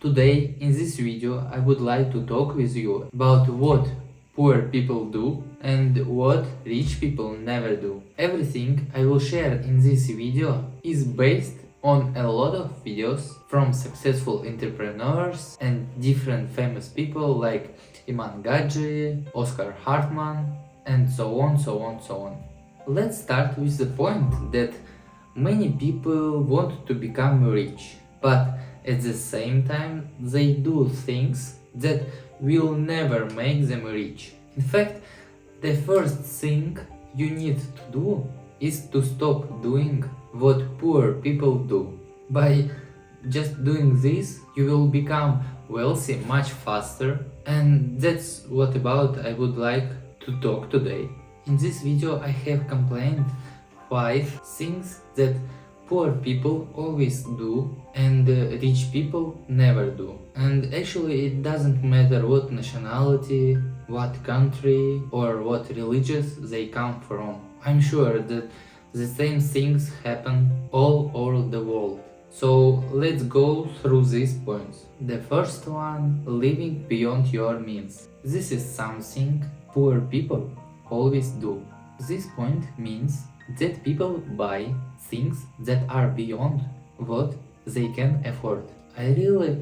Today, in this video, I would like to talk with you about what poor people do and what rich people never do. Everything I will share in this video is based on a lot of videos from successful entrepreneurs and different famous people like Iman Gadji, Oscar Hartman, and so on, so on, so on. Let's start with the point that many people want to become rich, but at the same time they do things that will never make them rich. In fact, the first thing you need to do is to stop doing what poor people do. By just doing this, you will become wealthy much faster, and that's what about I would like to talk today. In this video I have complained 5 things that poor people always do and rich people never do. And actually it doesn't matter what nationality, what country or what religions they come from. I'm sure that the same things happen all over the world. So let's go through these points. The first one, living beyond your means. This is something poor people always do. This point means that people buy things that are beyond what they can afford. I really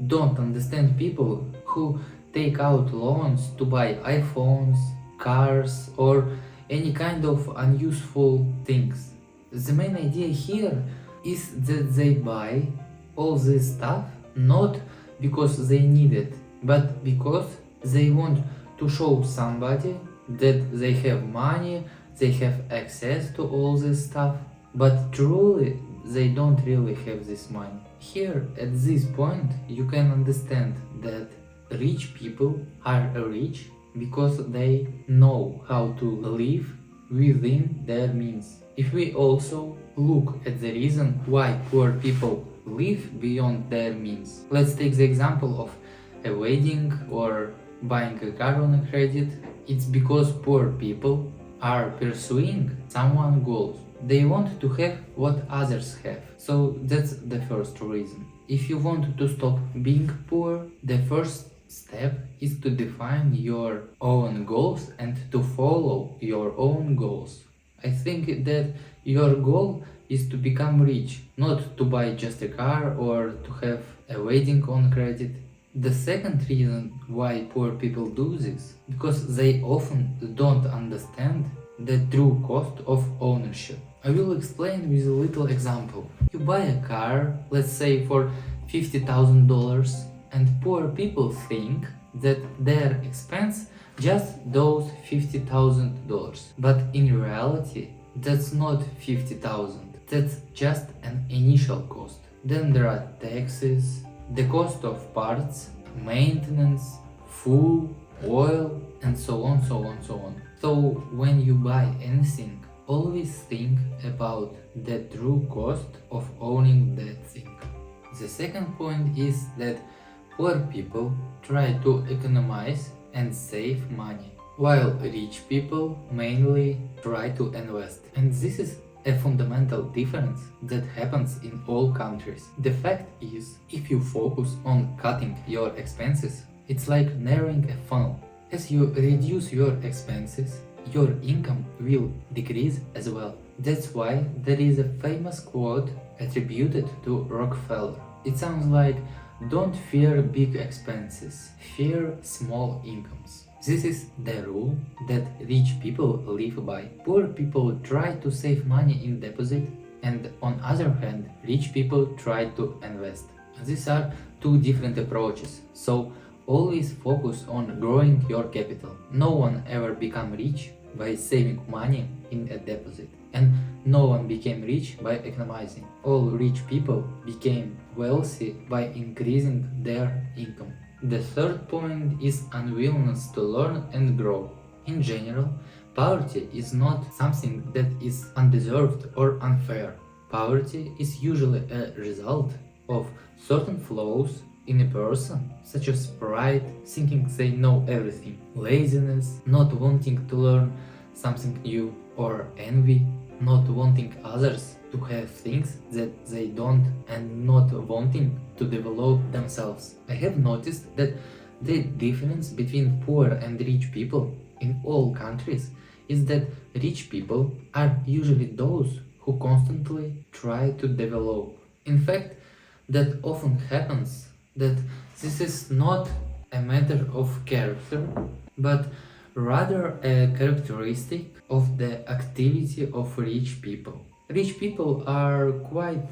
don't understand people who take out loans to buy iPhones, cars, or any kind of unuseful things. The main idea here is that they buy all this stuff not because they need it, but because they want to show somebody that they have money, they have access to all this stuff, but truly they don't really have this money. Here at this point you can understand that rich people are rich because they know how to live within their means. If we also look at the reason why poor people live beyond their means, let's take the example of a wedding or buying a car on a credit. It's because poor people are pursuing someone's goals. They want to have what others have. So that's the first reason. If you want to stop being poor, the first step is to define your own goals and to follow your own goals. I think that your goal is to become rich, not to buy just a car or to have a wedding on credit. The second reason why poor people do this, because they often don't understand the true cost of ownership. I will explain with a little example. You buy a car, let's say for $50,000, and poor people think that their expense just those $50,000. But in reality, that's not 50,000. That's just an initial cost. Then there are taxes, the cost of parts, maintenance, fuel, oil, and so on, so on, so on. So when you buy anything, always think about the true cost of owning that thing. The second point is that poor people try to economize and save money, while rich people mainly try to invest. And this is a fundamental difference that happens in all countries. The fact is, if you focus on cutting your expenses, it's like narrowing a funnel. As you reduce your expenses, your income will decrease as well. That's why there is a famous quote attributed to Rockefeller. It sounds like, "Don't fear big expenses, fear small incomes." This is the rule that rich people live by. Poor people try to save money in deposit, and on other hand, rich people try to invest. These are two different approaches, so always focus on growing your capital. No one ever become rich by saving money in a deposit, and no one became rich by economizing. All rich people became wealthy by increasing their income. The third point is unwillingness to learn and grow. In general, poverty is not something that is undeserved or unfair. Poverty is usually a result of certain flaws in a person, such as pride, thinking they know everything, laziness, not wanting to learn something new, or envy, not wanting others to have things that they don't and not wanting to develop themselves. I have noticed that the difference between poor and rich people in all countries is that rich people are usually those who constantly try to develop. In fact, that often happens that this is not a matter of character, but rather a characteristic of the activity of rich people. Rich people are quite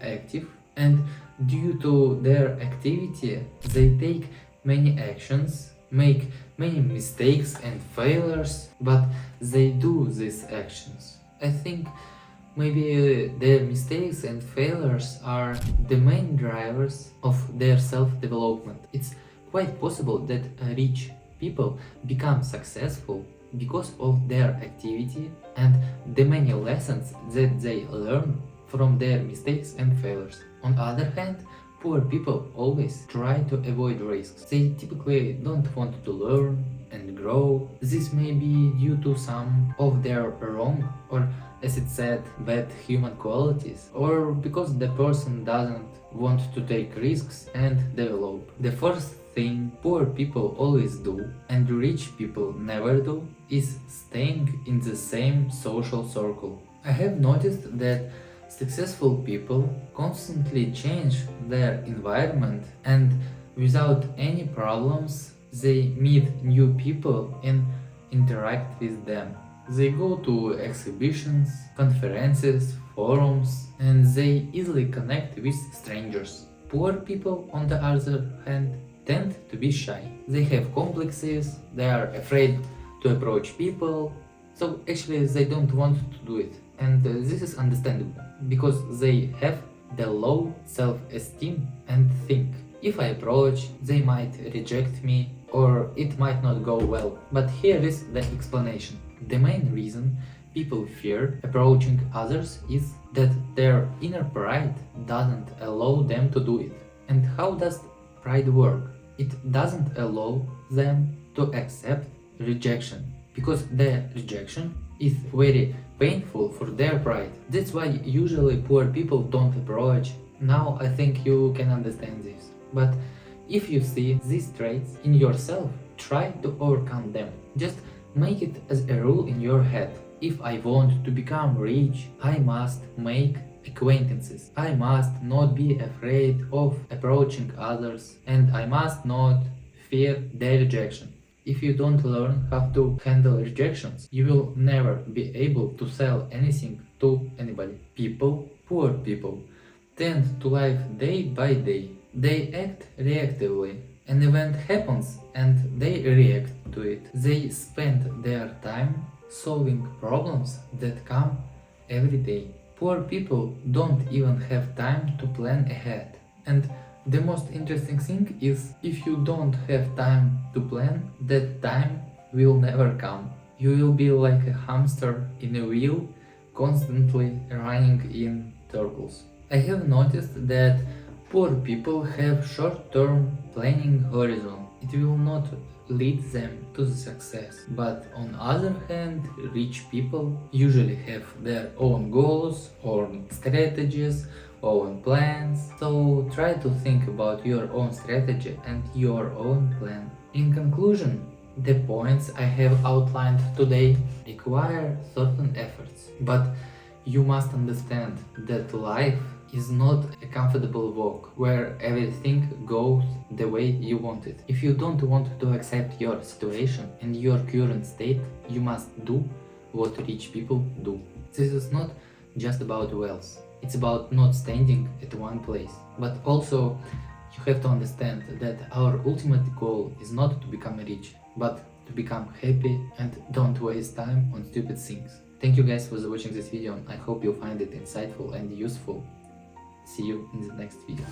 active, and due to their activity, they take many actions, make many mistakes and failures, but they do these actions. I think maybe their mistakes and failures are the main drivers of their self-development. It's quite possible that rich people become successful because of their activity and the many lessons that they learn from their mistakes and failures. On the other hand, poor people always try to avoid risks. They typically don't want to learn and grow. This may be due to some of their wrong or, as it said, bad human qualities, or because the person doesn't want to take risks and develop. The first thing poor people always do and rich people never do is staying in the same social circle. I have noticed that successful people constantly change their environment, and without any problems they meet new people and interact with them. They go to exhibitions, conferences, forums, and they easily connect with strangers. Poor people, on the other hand, tend to be shy. They have complexes, they are afraid to approach people, so actually they don't want to do it. And this is understandable, because they have the low self-esteem and think, if I approach, they might reject me or it might not go well. But here is the explanation. The main reason people fear approaching others is that their inner pride doesn't allow them to do it. And how does pride work? It doesn't allow them to accept rejection, because the rejection is very painful for their pride. That's why usually poor people don't approach. Now I think you can understand this. But if you see these traits in yourself, try to overcome them. Just make it as a rule in your head. If I want to become rich, I must make acquaintances. I must not be afraid of approaching others, and I must not fear their rejection. If you don't learn how to handle rejections, you will never be able to sell anything to anybody. People, poor people, tend to live day by day. They act reactively. An event happens and they react to it. They spend their time solving problems that come every day. Poor people don't even have time to plan ahead. And the most interesting thing is, if you don't have time to plan, that time will never come. You will be like a hamster in a wheel, constantly running in circles. I have noticed that poor people have short-term planning horizon. It will not lead them to the success. But on the other hand, rich people usually have their own goals, own strategies, own plans. So try to think about your own strategy and your own plan. In conclusion, the points I have outlined today require certain efforts, but you must understand that life is not a comfortable walk where everything goes the way you want it. If you don't want to accept your situation and your current state, you must do what rich people do. This is not just about wealth. It's about not standing at one place. But also, you have to understand that our ultimate goal is not to become rich, but to become happy and don't waste time on stupid things. Thank you guys for watching this video. I hope you find it insightful and useful. See you in the next video.